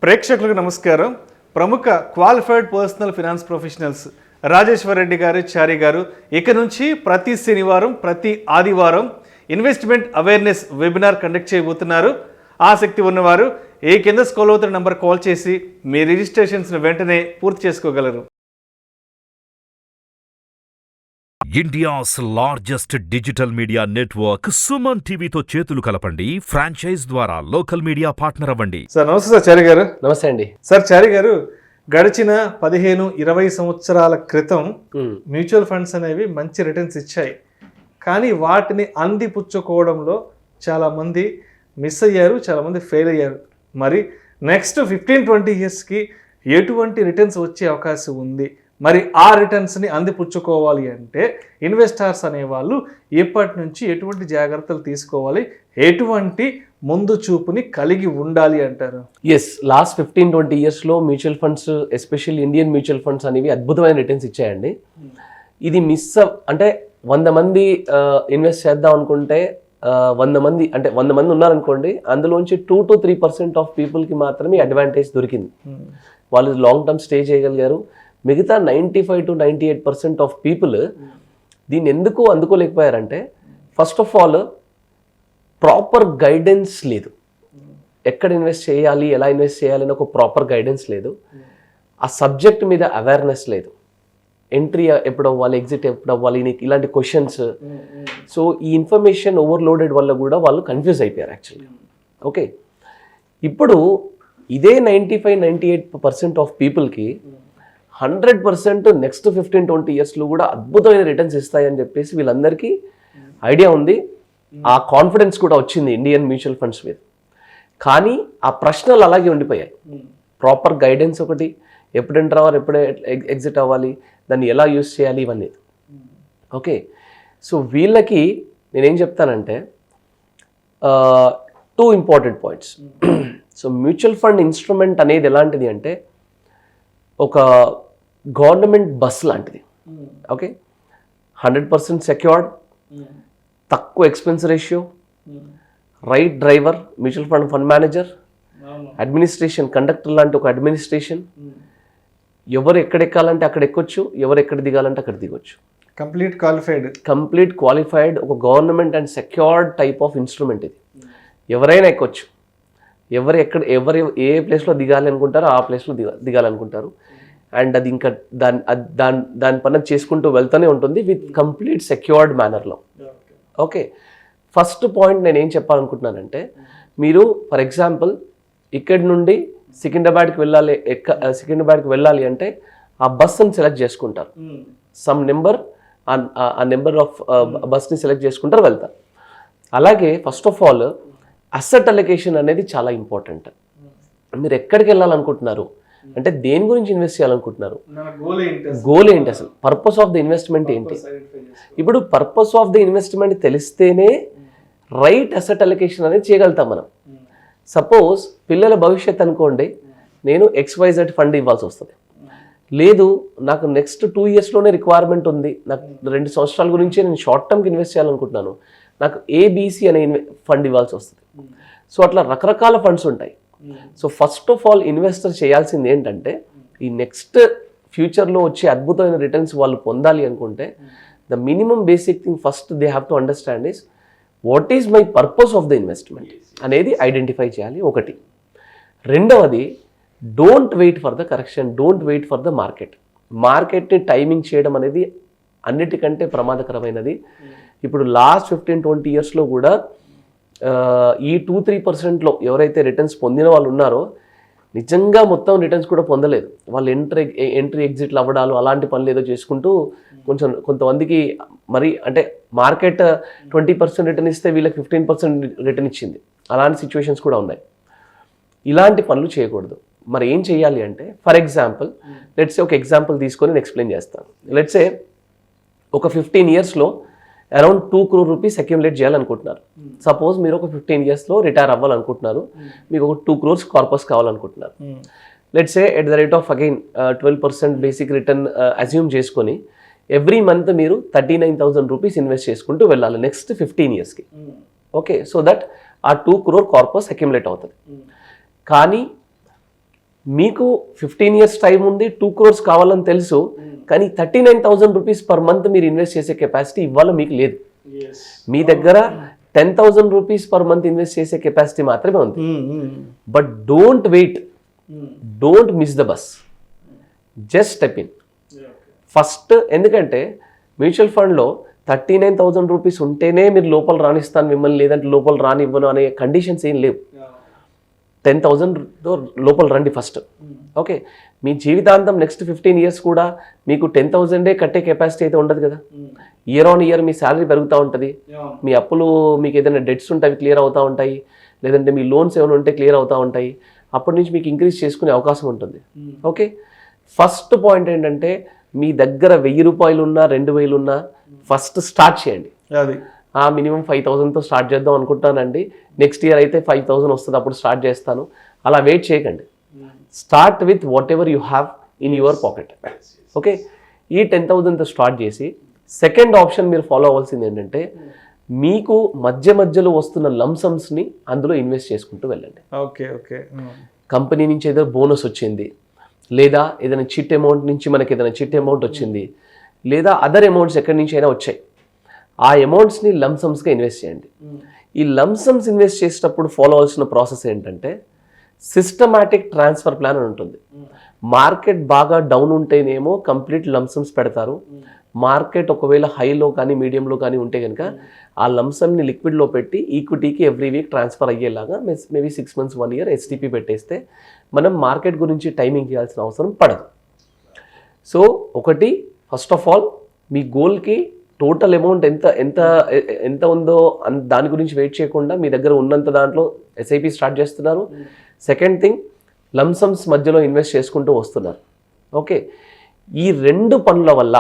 ప్రేక్షకులకు నమస్కారం. ప్రముఖ qualified personal finance professionals Rajeshwar Reddy గారు, చారి గారు ఇక నుంచి ప్రతి శనివారం, ప్రతి ఆదివారం ఇన్వెస్ట్మెంట్ అవేర్నెస్ వెబినార్ కండక్ట్ చేయబోతున్నారు. ఆసక్తి ఉన్నవారు ఈ కింద స్క్రోల్ అవుతున్న నంబర్ కాల్ చేసి మీ రిజిస్ట్రేషన్స్ను వెంటనే పూర్తి చేసుకోగలరు. India's largest digital media network SumanTV తో చేతులు కలపండి. ఫ్రాంచైజ్ ద్వారా లోకల్ మీడియా పార్ట్నర్ అవ్వండి. సార్ నమస్తే. సార్ చారి గారు. నమస్తే అండి. సార్ చారి గారు, గడిచిన 15-20 సంవత్సరాల క్రితం మ్యూచువల్ ఫండ్స్ అనేవి మంచి రిటర్న్స్ ఇచ్చాయి. కానీ వాటిని అందిపుచ్చుకోవడంలో చాలామంది మిస్ అయ్యారు, చాలామంది ఫెయిల్ అయ్యారు. మరి నెక్స్ట్ 15-20 ఇయర్స్కి ఎటువంటి రిటర్న్స్ వచ్చే అవకాశం ఉంది? మరి ఆ రిటర్న్స్ని అందిపుచ్చుకోవాలి అంటే ఇన్వెస్టర్స్ అనేవాళ్ళు ఇప్పటి నుంచి ఎటువంటి జాగ్రత్తలు తీసుకోవాలి, ఎటువంటి ముందు చూపుని కలిగి ఉండాలి అంటారు? లాస్ట్ 15-20 ఇయర్స్లో mutual funds, especially Indian mutual funds అనేవి అద్భుతమైన రిటర్న్స్ ఇచ్చాయండి. ఇది అంటే 100 మంది ఇన్వెస్ట్ చేద్దాం అనుకుంటే 100 మంది ఉన్నారనుకోండి, అందులోంచి 2-3% ఆఫ్ పీపుల్కి మాత్రమే అడ్వాంటేజ్ దొరికింది. వాళ్ళు లాంగ్ టర్మ్ స్టే చేయగలిగారు. మిగతా 95-98% ఆఫ్ పీపుల్ దీన్ని ఎందుకు అందుకోలేకపోయారంటే, first of all proper guidance లేదు. ఎక్కడ ఇన్వెస్ట్ చేయాలి, ఎలా ఇన్వెస్ట్ చేయాలి అని ఒక ప్రాపర్ గైడెన్స్ లేదు. ఆ సబ్జెక్ట్ మీద అవేర్నెస్ లేదు. ఎంట్రీ ఎప్పుడు అవ్వాలి, ఎగ్జిట్ ఎప్పుడు అవ్వాలి, ఇలాంటి క్వశ్చన్స్. సో ఈ ఇన్ఫర్మేషన్ ఓవర్లోడెడ్ వల్ల కూడా వాళ్ళు కన్ఫ్యూజ్ అయిపోయారు యాక్చువల్లీ. ఓకే, ఇప్పుడు ఇదే 95-98% ఆఫ్ పీపుల్కి 100% నెక్స్ట్ 15-20 ఇయర్స్లో కూడా అద్భుతమైన రిటర్న్స్ ఇస్తాయని చెప్పేసి వీళ్ళందరికీ ఐడియా ఉంది. ఆ కాన్ఫిడెన్స్ కూడా వచ్చింది ఇండియన్ మ్యూచువల్ ఫండ్స్ మీద. కానీ ఆ ప్రశ్నలు అలాగే ఉండిపోయాయి. ప్రాపర్ గైడెన్స్ ఒకటి, ఎప్పుడు ఎంటర్ అవ్వాలి, ఎప్పుడు ఎగ్జిట్ అవ్వాలి, దాన్ని ఎలా యూస్ చేయాలి, ఇవన్నీ. ఓకే, సో వీళ్ళకి నేనేం చెప్తానంటే 2 important points. So mutual fund instrument అనేది ఎలాంటిది అంటే ఒక గవర్నమెంట్ బస్ లాంటిది. ఓకే, 100% సెక్యూర్డ్, తక్కువ expense ratio, right driver, mutual fund manager, administration, conductor లాంటి ఒక అడ్మినిస్ట్రేషన్. ఎవరు ఎక్కడెక్కాలంటే అక్కడ ఎక్కొచ్చు, ఎవరు ఎక్కడ దిగాలంటే అక్కడ దిగొచ్చు. కంప్లీట్ క్వాలిఫైడ్ ఒక government and secured type of instrument ఇది. ఎవరైనా ఎక్కొచ్చు. ఎవరు ఏ ప్లేస్లో దిగాలి అనుకుంటారో ఆ ప్లేస్లో దిగాలనుకుంటారు. అండ్ అది ఇంకా దాని పని చేసుకుంటూ వెళ్తూనే ఉంటుంది విత్ కంప్లీట్ సెక్యూర్డ్ మేనర్లో. ఓకే, ఫస్ట్ పాయింట్ నేను ఏం చెప్పాలనుకుంటున్నానంటే, మీరు ఫర్ ఎగ్జాంపుల్ ఇక్కడి నుండి సికింద్రాబాద్కి వెళ్ళాలి అంటే ఆ బస్ని సెలెక్ట్ చేసుకుంటారు. సమ్ నెంబర్, ఆ నెంబర్ ఆఫ్ బస్ని సెలెక్ట్ చేసుకుంటారు, వెళ్తారు. అలాగే first of all asset allocation అనేది చాలా ఇంపార్టెంట్. మీరు ఎక్కడికి వెళ్ళాలనుకుంటున్నారు అంటే దేని గురించి ఇన్వెస్ట్ చేయాలనుకుంటున్నారు, గోల్ ఏంటి, అసలు పర్పస్ ఆఫ్ ద ఇన్వెస్ట్మెంట్ ఏంటి? ఇప్పుడు పర్పస్ ఆఫ్ ద ఇన్వెస్ట్మెంట్ తెలిస్తేనే రైట్ అసెట్ అలొకేషన్ అనేది చేయగలుగుతాం మనం. సపోజ్ పిల్లల భవిష్యత్ అనుకోండి, నేను XYZ ఫండ్ ఇవ్వాల్సి వస్తుంది. లేదు, నాకు నెక్స్ట్ 2 ఇయర్స్లోనే రిక్వైర్మెంట్ ఉంది, నాకు 2 సంవత్సరాల గురించి నేను షార్ట్ టర్మ్కి ఇన్వెస్ట్ చేయాలనుకుంటున్నాను, నాకు ABC అనే ఫండ్ ఇవ్వాల్సి వస్తుంది. సో అట్లా రకరకాల ఫండ్స్ ఉంటాయి. So first of all investor చేయాల్సింది ఏంటంటే, ఈ నెక్స్ట్ ఫ్యూచర్లో వచ్చే అద్భుతమైన రిటర్న్స్ వాళ్ళు పొందాలి అనుకుంటే the minimum basic thing first they have to understand is what is my purpose of the investment అనేది ఐడెంటిఫై చేయాలి ఒకటి. రెండవది, don't wait for the correction, don't wait for the మార్కెట్ని టైమింగ్ చేయడం అనేది అన్నిటికంటే ప్రమాదకరమైనది. ఇప్పుడు లాస్ట్ 15-20 ఇయర్స్లో కూడా ఈ 2-3%లో ఎవరైతే రిటర్న్స్ పొందిన వాళ్ళు ఉన్నారో నిజంగా మొత్తం రిటర్న్స్ కూడా పొందలేదు. వాళ్ళు ఎంట్రీ ఎగ్జిట్లు అవ్వడాలు అలాంటి పనులు ఏదో చేసుకుంటూ కొంతమందికి మరి అంటే మార్కెట్ 20% రిటర్న్ ఇస్తే వీళ్ళకి 15% రిటర్న్ ఇచ్చింది. అలాంటి సిచ్యువేషన్స్ కూడా ఉన్నాయి. ఇలాంటి పనులు చేయకూడదు. మరి ఏం చేయాలి అంటే, ఫర్ ఎగ్జాంపుల్ లెట్సే ఒక ఎగ్జాంపుల్ తీసుకొని నేను ఎక్స్ప్లెయిన్ చేస్తాను. లెట్సే ఒక 15 ఇయర్స్లో అరౌండ్ 2 crore రూపీస్ అక్యుములేట్ చేయాలనుకుంటున్నారు. సపోజ్ మీరు ఒక 15 ఇయర్స్లో రిటైర్ అవ్వాలనుకుంటున్నారు, మీకు ఒక 2 crores కార్పస్ కావాలనుకుంటున్నారు. Let's say at the rate of again 12% basic return assume చేసుకొని ఎవ్రీ మంత్ మీరు 39,000 రూపీస్ ఇన్వెస్ట్ చేసుకుంటూ వెళ్ళాలి నెక్స్ట్ 15 ఇయర్స్కి. ఓకే, సో దట్ ఆ 2 crore కార్పస్ అక్యుములేట్ అవుతుంది. కానీ మీకు 15 years టైం ఉంది, 2 crores కావాలని తెలుసు, కానీ 39,000 రూపీస్ పర్ మంత్ మీరు ఇన్వెస్ట్ చేసే కెపాసిటీ ఇవాళ మీకు లేదు. మీ దగ్గర 10,000 రూపీస్ పర్ మంత్ ఇన్వెస్ట్ చేసే కెపాసిటీ మాత్రమే ఉంది. But don't wait, don't miss the bus, just step in first. ఎందుకంటే మ్యూచువల్ ఫండ్లో 39,000 రూపీస్ ఉంటేనే మీరు లోపల రాణిస్తాను మిమ్మల్ని, లేదంటే లోపల రానివ్వను అనే కండిషన్స్ ఏం లేవు. 10,000తో లోపల రండి ఫస్ట్. ఓకే, మీ జీవితాంతం నెక్స్ట్ 15 years కూడా మీకు 10,000 కట్టే కెపాసిటీ అయితే ఉండదు కదా. Year on year me salary పెరుగుతూ ఉంటుంది, మీ అప్పులు మీకు ఏదైనా డెట్స్ ఉంటే అవి క్లియర్ అవుతూ ఉంటాయి, లేదంటే మీ లోన్స్ ఏమైనా ఉంటే క్లియర్ అవుతూ ఉంటాయి. అప్పటి నుంచి మీకు ఇంక్రీజ్ చేసుకునే అవకాశం ఉంటుంది. ఓకే, ఫస్ట్ పాయింట్ ఏంటంటే మీ దగ్గర 1,000 రూపాయలు ఉన్నా 2,000 ఉన్నా ఫస్ట్ స్టార్ట్ చేయండి. అది మినిమం 5,000తో స్టార్ట్ చేద్దాం అనుకుంటానండి, నెక్స్ట్ ఇయర్ అయితే 5,000 వస్తుంది అప్పుడు స్టార్ట్ చేస్తాను, అలా వెయిట్ చేయకండి. Start with what ever you have in your pocket. Okay, ఈ 10,000తో స్టార్ట్ చేసి సెకండ్ ఆప్షన్ మీరు ఫాలో అవ్వాల్సింది ఏంటంటే మీకు మధ్య మధ్యలో వస్తున్న లంసమ్స్ని అందులో ఇన్వెస్ట్ చేసుకుంటూ వెళ్ళండి. ఓకే ఓకే, కంపెనీ నుంచి ఏదో బోనస్ వచ్చింది, లేదా ఏదైనా చిట్ అమౌంట్ నుంచి మనకి ఏదైనా చిట్ అమౌంట్ వచ్చింది, లేదా అదర్ అమౌంట్స్ ఎక్కడి నుంచి అయినా వచ్చాయి, ఆ అమౌంట్స్ని లంసమ్స్గా ఇన్వెస్ట్ చేయండి. ఈ లంసమ్స్ ఇన్వెస్ట్ చేసేటప్పుడు ఫాలో అవ్వాల్సిన ప్రాసెస్ ఏంటంటే సిస్టమాటిక్ ట్రాన్స్ఫర్ ప్లాన్ అని ఉంటుంది. మార్కెట్ బాగా డౌన్ ఉంటేనేమో కంప్లీట్ లంసమ్స్ పెడతారు. మార్కెట్ ఒకవేళ హైలో కానీ మీడియంలో కానీ ఉంటే కనుక ఆ లంసమ్ని లిక్విడ్లో పెట్టి ఈక్విటీకి ఎవ్రీ వీక్ ట్రాన్స్ఫర్ అయ్యేలాగా మేబీ 6 months 1 year ఎస్టీపీ పెట్టేస్తే మనం మార్కెట్ గురించి టైమింగ్ చేయాల్సిన అవసరం పడదు. సో ఒకటి, ఫస్ట్ ఆఫ్ ఆల్ మీ గోల్కి టోటల్ అమౌంట్ ఎంత ఉందో దాని గురించి వెయిట్ చేయకుండా మీ దగ్గర ఉన్నంత దాంట్లో ఎస్ఐపి స్టార్ట్ చేస్తున్నారు. సెకండ్ థింగ్, లంసమ్స్ మధ్యలో ఇన్వెస్ట్ చేసుకుంటూ వస్తున్నారు. ఓకే, ఈ 2 పనుల వల్ల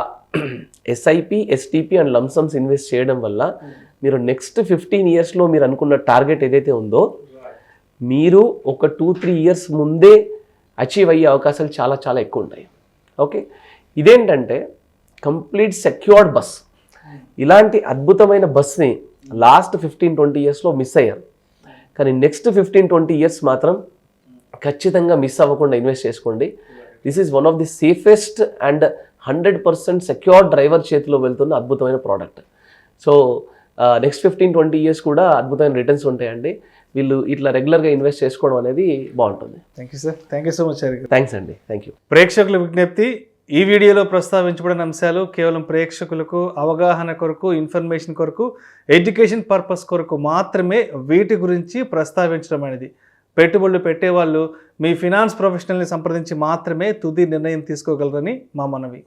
SIP, STP and lump sums invest చేయడం వల్ల మీరు నెక్స్ట్ 15 yearsలో మీరు అనుకున్న టార్గెట్ ఏదైతే ఉందో మీరు ఒక 2-3 years ముందే అచీవ్ అయ్యే అవకాశాలు చాలా చాలా ఎక్కువ ఉంటాయి. ఓకే, ఇదేంటంటే కంప్లీట్ సెక్యూర్డ్ బస్. ఇలాంటి అద్భుతమైన బస్ని లాస్ట్ 15-20 yearsలో మిస్ అయ్యారు, కానీ నెక్స్ట్ 15-20 years మాత్రం ఖచ్చితంగా మిస్ అవ్వకుండా ఇన్వెస్ట్ చేసుకోండి. This is one of the safest and 100% secure driver చేతిలో వెళ్తున్న అద్భుతమైన ప్రోడక్ట్. సో నెక్స్ట్ 15-20 years కూడా అద్భుతమైన రిటర్న్స్ ఉంటాయండి. వీళ్ళు ఇట్లా రెగ్యులర్గా ఇన్వెస్ట్ చేసుకోవడం అనేది బాగుంటుంది. Thank you sir, thank you so much. Thanks అండి, థ్యాంక్ యూ. ప్రేక్షకుల విజ్ఞప్తి, ఈ వీడియోలో ప్రస్తావించబడిన అంశాలు కేవలం ప్రేక్షకులకు అవగాహన కొరకు, ఇన్ఫర్మేషన్ కొరకు, ఎడ్యుకేషన్ పర్పస్ కొరకు మాత్రమే వీటి గురించి ప్రస్తావించడం అనేది. పెట్టుబడులు పెట్టేవాళ్ళు మీ ఫినాన్స్ ప్రొఫెషనల్ని సంప్రదించి మాత్రమే తుది నిర్ణయం తీసుకోగలరని మా మనవి.